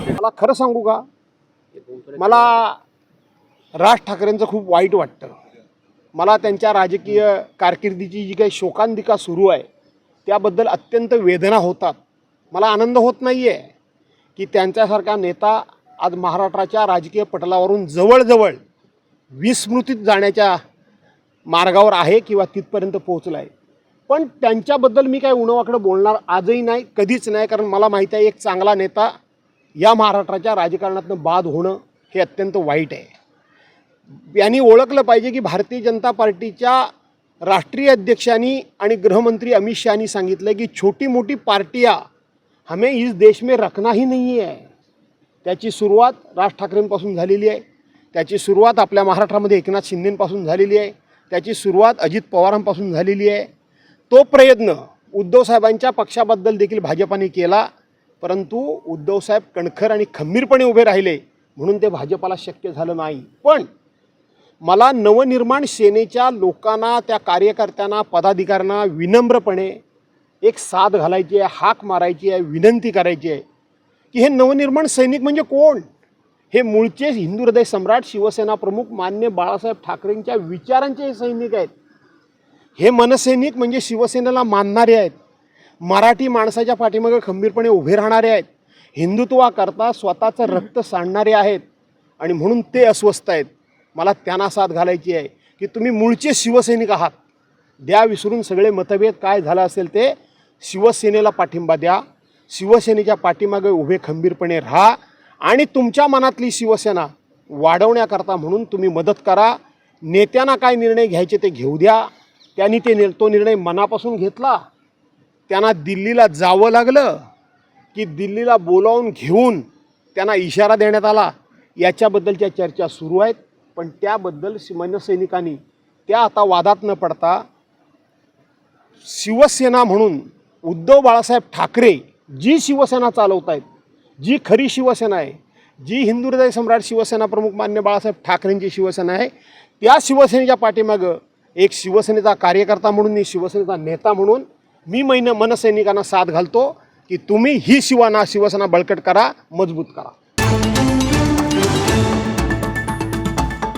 मला खरं सांगू का, मला राज ठाकरेंचं खूप वाईट वाटतं. मला त्यांच्या राजकीय कारकिर्दीची जी काही शोकांतिका सुरू आहे त्याबद्दल अत्यंत वेदना होतात. मला आनंद होत नाही आहे की त्यांच्यासारखा नेता आज महाराष्ट्राच्या राजकीय पटलावरून जवळजवळ विस्मृतीत जाण्याच्या मार्गावर आहे किंवा तिथपर्यंत पोहोचला आहे. पण त्यांच्याबद्दल मी काही उणवाकडं बोलणार आजही नाही, कधीच नाही. कारण मला माहीत आहे एक चांगला नेता या महाराष्ट्राच्या राजकारणातून बाद होणं हे अत्यंत वाईट आहे. यांनी ओळखलं पाहिजे की भारतीय जनता पार्टीच्या राष्ट्रीय अध्यक्षांनी आणि गृहमंत्री अमित शहानी सांगितलं की छोटी मोठी पार्टियां हमें इस देश में रखना ही नहीं है. त्याची सुरुवात राज ठाकरेंपासून झालेली आहे. त्याची सुरुवात आपल्या महाराष्ट्रामध्ये एकनाथ शिंदेंपासून झालेली आहे. त्याची सुरुवात अजित पवारांपासून झालेली आहे. तो प्रयत्न उद्धवसाहेबांच्या पक्षाबद्दल देखील भाजपाने केला, परंतु उद्धवसाहेब कणखर आणि खंबीरपणे उभे राहिले म्हणून ते भाजपाला शक्य झालं नाही. पण मला नवनिर्माण सेनेच्या लोकांना, त्या कार्यकर्त्यांना, पदाधिकाऱ्यांना विनम्रपणे एक साथ घालायची आहे, हाक मारायची आहे, विनंती करायची आहे की हे नवनिर्माण सैनिक म्हणजे कोण? हे मूळचे हिंदू हृदय सम्राट शिवसेना प्रमुख मान्य बाळासाहेब ठाकरेंच्या विचारांचे हे सैनिक आहेत. हे मनसैनिक म्हणजे शिवसेनेला मानणारे आहेत, मराठी माणसाच्या पाठीमागे खंबीरपणे उभे राहणारे आहेत, हिंदुत्वाकरता स्वतःचं रक्त सांडणारे आहेत आणि म्हणून ते अस्वस्थ आहेत. मला त्यांना साथ घालायची आहे की तुम्ही मूळचे शिवसैनिक आहात. द्या विसरून सगळे मतभेद, काय झालं असेल ते. शिवसेनेला पाठिंबा द्या, शिवसेनेच्या पाठीमागे उभे खंबीरपणे राहा आणि तुमच्या मनातली शिवसेना वाढवण्याकरता म्हणून तुम्ही मदत करा. नेत्यांना काय निर्णय घ्यायचे ते घेऊ द्या. त्यांनी तो निर्णय मनापासून घेतला. त्यांना दिल्लीला जावं लागलं की दिल्लीला बोलावून घेऊन त्यांना इशारा देण्यात आला, याच्याबद्दलच्या चर्चा सुरू आहेत. पण त्याबद्दल मनसैनिकांनी त्या आता वादात न पडता शिवसेना म्हणून उद्धव बाळासाहेब ठाकरे जी शिवसेना चालवत आहेत, जी खरी शिवसेना आहे, जी हिंदू हृदय सम्राट शिवसेना प्रमुख मान्य बाळासाहेब ठाकरेंची शिवसेना आहे, त्या शिवसेनेच्या पाठीमागं एक शिवसेनेचा कार्यकर्ता म्हणून, शिवसेनेचा नेता म्हणून मी मनसैनिकांना साथ घालतो की तुम्ही ही शिवसेना बळकट करा, मजबूत करा.